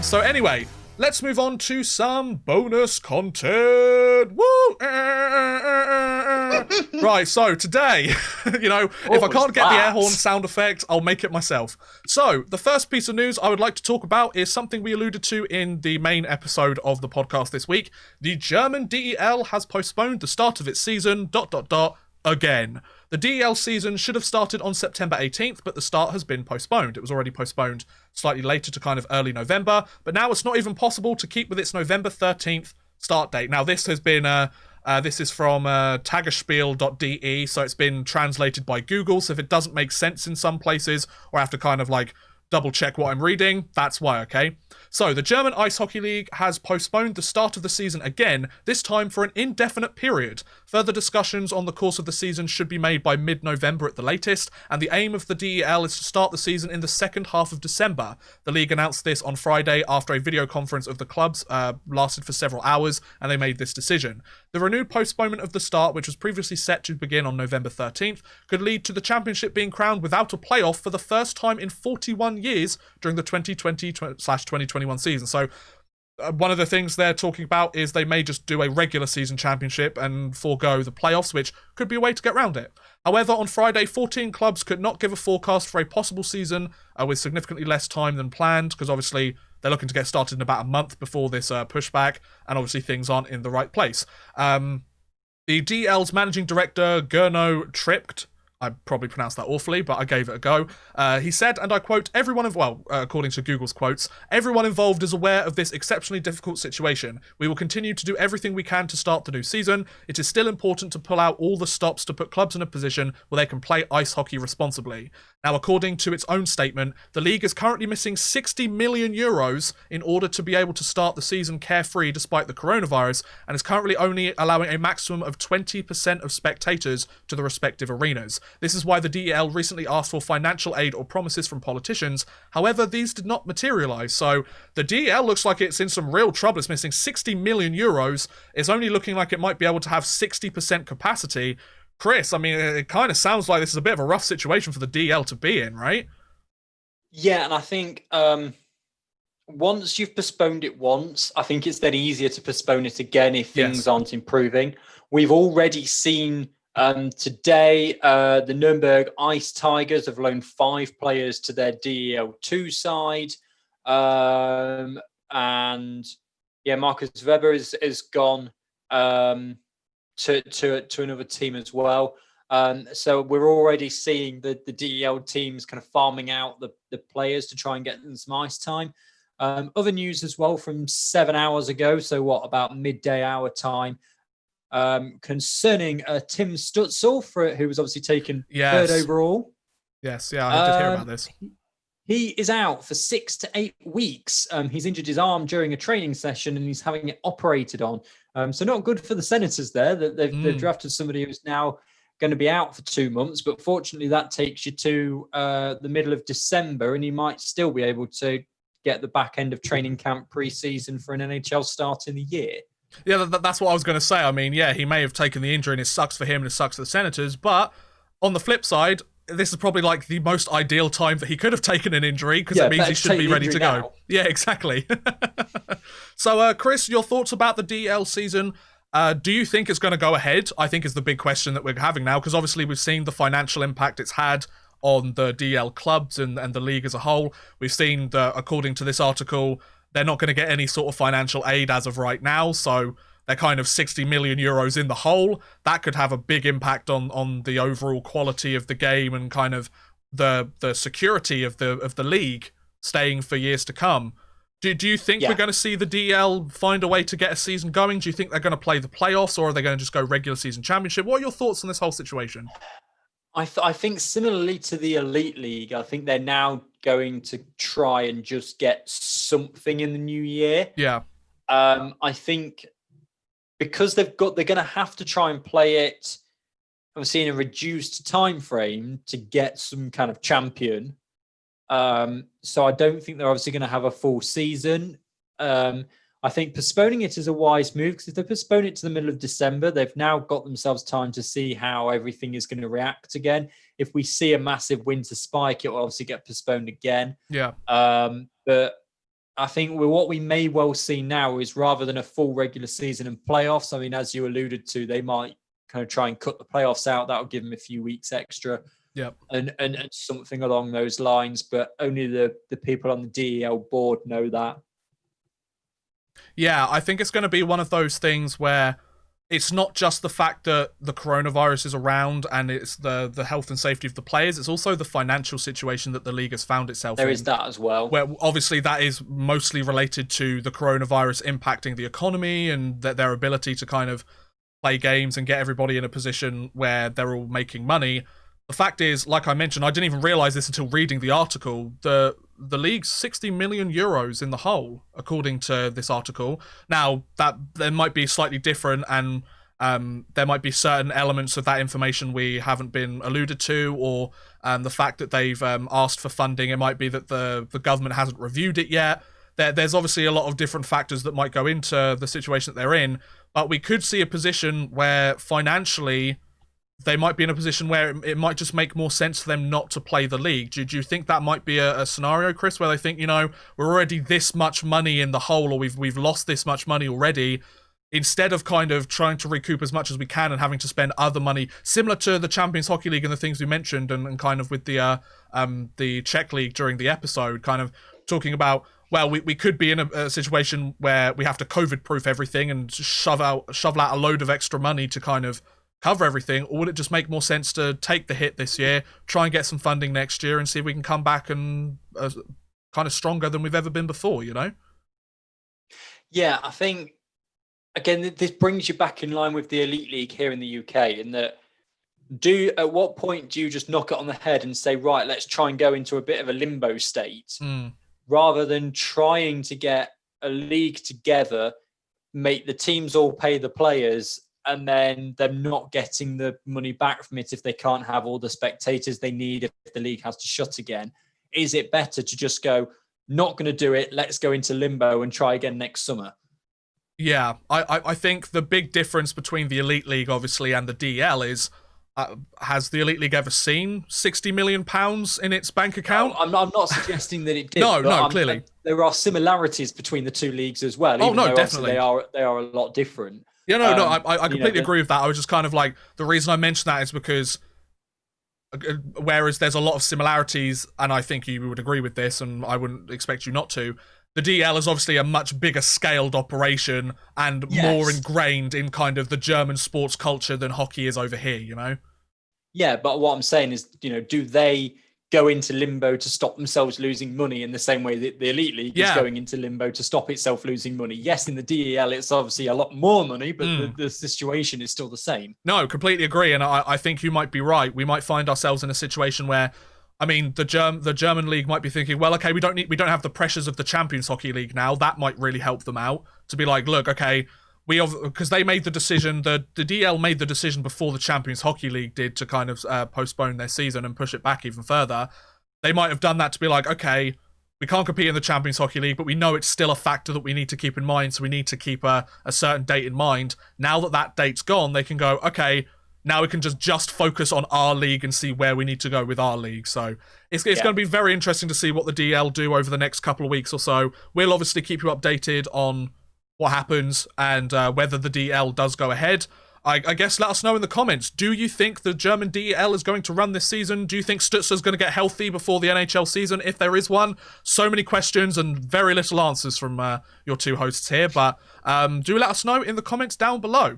So anyway, let's move on to some bonus content. Woo! Right, so today, if I can't get the air horn sound effect, I'll make it myself. So, the first piece of news I would like to talk about is something we alluded to in the main episode of the podcast this week. The German DEL has postponed the start of its season, again. The DEL season should have started on September 18th, but the start has been postponed. It was already postponed slightly later to kind of early November, but now it's not even possible to keep with its November 13th start date. Now, this has been... this is from tagesspiel.de, so it's been translated by Google, so if it doesn't make sense in some places, or I have to kind of like double check what I'm reading, that's why, okay? So, the German Ice Hockey League has postponed the start of the season again, this time for an indefinite period. Further discussions on the course of the season should be made by mid-November at the latest, and the aim of the DEL is to start the season in the second half of December. The league announced this on Friday after a video conference of the clubs lasted for several hours, and they made this decision. The renewed postponement of the start, which was previously set to begin on November 13th, could lead to the championship being crowned without a playoff for the first time in 41 years during the 2020/2021 season. So one of the things they're talking about is they may just do a regular season championship and forego the playoffs, which could be a way to get around it. However, on Friday, 14 clubs could not give a forecast for a possible season with significantly less time than planned, because obviously they're looking to get started in about a month before this pushback, and obviously things aren't in the right place. The DL's managing director, Gernot Tript, I probably pronounced that awfully, but I gave it a go. He said, and I quote, according to Google's quotes, everyone involved is aware of this exceptionally difficult situation. We will continue to do everything we can to start the new season. It is still important to pull out all the stops to put clubs in a position where they can play ice hockey responsibly. Now, according to its own statement, the league is currently missing 60 million euros in order to be able to start the season carefree despite the coronavirus, and is currently only allowing a maximum of 20% of spectators to the respective arenas. This is why the DEL recently asked for financial aid or promises from politicians. However, these did not materialise. So the DEL looks like it's in some real trouble. It's missing 60 million euros. It's only looking like it might be able to have 60% capacity. Chris, I mean, it kind of sounds like this is a bit of a rough situation for the DEL to be in, right? Yeah, and I think once you've postponed it once, I think it's then easier to postpone it again if things aren't improving. We've already seen today the Nuremberg Ice Tigers have loaned 5 players to their DEL2 side. And yeah, Marcus Weber has gone to another team as well. So we're already seeing the DEL teams kind of farming out the players to try and get them some ice time. Other news as well from 7 hours ago, so about midday our time, concerning Tim Stutzel, who was obviously taken third overall. Yes, yeah, I did hear about this. He is out for 6 to 8 weeks. He's injured his arm during a training session and he's having it operated on. So not good for the Senators there. They've drafted somebody who's now going to be out for 2 months, but fortunately that takes you to the middle of December, and he might still be able to get the back end of training camp pre-season for an NHL start in the year. Yeah, that's what I was going to say. I mean, yeah, he may have taken the injury and it sucks for him and it sucks for the Senators, but on the flip side, this is probably like the most ideal time that he could have taken an injury, because it means he should be ready to go. Now. Yeah, exactly. So, Chris, your thoughts about the DEL season? Do you think it's going to go ahead? I think is the big question that we're having now, because obviously we've seen the financial impact it's had on the DEL clubs and the league as a whole. We've seen that, according to this article, they're not going to get any sort of financial aid as of right now, so they're kind of 60 million euros in the hole. That could have a big impact on the overall quality of the game and kind of the security of the league staying for years to come. Do you think we're going to see the DEL find a way to get a season going? Do you think they're going to play the playoffs, or are they going to just go regular season championship? What are your thoughts on this whole situation? I think similarly to the Elite League, I think they're now going to try and just get something in the new year. Yeah. I think because they're going to have to try and play it, obviously, in a reduced time frame to get some kind of champion. So I don't think they're obviously going to have a full season. I think postponing it is a wise move, because if they postpone it to the middle of December, they've now got themselves time to see how everything is going to react again. If we see a massive winter spike, it will obviously get postponed again. Yeah. But I think what we may well see now is rather than a full regular season and playoffs, I mean, as you alluded to, they might kind of try and cut the playoffs out. That'll give them a few weeks extra. Yep. And something along those lines, but only the people on the DEL board know that. Yeah, I think it's going to be one of those things where it's not just the fact that the coronavirus is around and it's the health and safety of the players, it's also the financial situation that the league has found itself in. There is that as well. Where obviously that is mostly related to the coronavirus impacting the economy and their ability to kind of play games and get everybody in a position where they're all making money. The fact is, like I mentioned, I didn't even realize this until reading the article. The league's 60 million euros in the hole, according to this article. Now, that there might be slightly different, and there might be certain elements of that information we haven't been alluded to, or the fact that they've asked for funding. It might be that the government hasn't reviewed it yet. There's obviously a lot of different factors that might go into the situation that they're in, but we could see a position where financially they might be in a position where it might just make more sense for them not to play the league. Do you think that might be a scenario, Chris, where they think, we're already this much money in the hole, or we've lost this much money already, instead of kind of trying to recoup as much as we can and having to spend other money, similar to the Champions Hockey League and the things we mentioned, and kind of with the Czech League during the episode, kind of talking about, well, we could be in a situation where we have to COVID-proof everything and shovel out a load of extra money to kind of cover everything, or would it just make more sense to take the hit this year, try and get some funding next year, and see if we can come back and kind of stronger than we've ever been before, Yeah, I think, again, this brings you back in line with the Elite League here in the UK, in that at what point do you just knock it on the head and say, right, let's try and go into a bit of a limbo state, rather than trying to get a league together, make the teams all pay the players, and then them not getting the money back from it if they can't have all the spectators they need if the league has to shut again? Is it better to just go, not going to do it, let's go into limbo and try again next summer? Yeah, I think the big difference between the Elite League, obviously, and the DL is, has the Elite League ever seen £60 million in its bank account? No, I'm not suggesting that it did. No, clearly. There are similarities between the two leagues as well. Oh, no, definitely. They are a lot different. Yeah, I completely agree with that. I was just kind of like, the reason I mentioned that is because whereas there's a lot of similarities, and I think you would agree with this, and I wouldn't expect you not to, the DL is obviously a much bigger scaled operation and more ingrained in kind of the German sports culture than hockey is over here, Yeah, but what I'm saying is, do they go into limbo to stop themselves losing money in the same way that the Elite League is going into limbo to stop itself losing money? Yes, in the DEL, it's obviously a lot more money, but the situation is still the same. No, completely agree. And I think you might be right. We might find ourselves in a situation where, I mean, the German league might be thinking, well, okay, we don't have the pressures of the Champions Hockey League now. That might really help them out to be like, look, okay, because they made the decision, the DL made the decision before the Champions Hockey League did to kind of postpone their season and push it back even further. They might have done that to be like, okay, we can't compete in the Champions Hockey League, but we know it's still a factor that we need to keep in mind, so we need to keep a certain date in mind. Now that date's gone, they can go, okay, now we can just focus on our league and see where we need to go with our league. So it's going to be very interesting to see what the DL do over the next couple of weeks or so. We'll obviously keep you updated on what happens and whether the DL does go ahead. I guess let us know in the comments. Do you think the German DL is going to run this season? Do you think Stutzler's going to get healthy before the NHL season, if there is one? So many questions and very little answers from your two hosts here, but do let us know in the comments down below.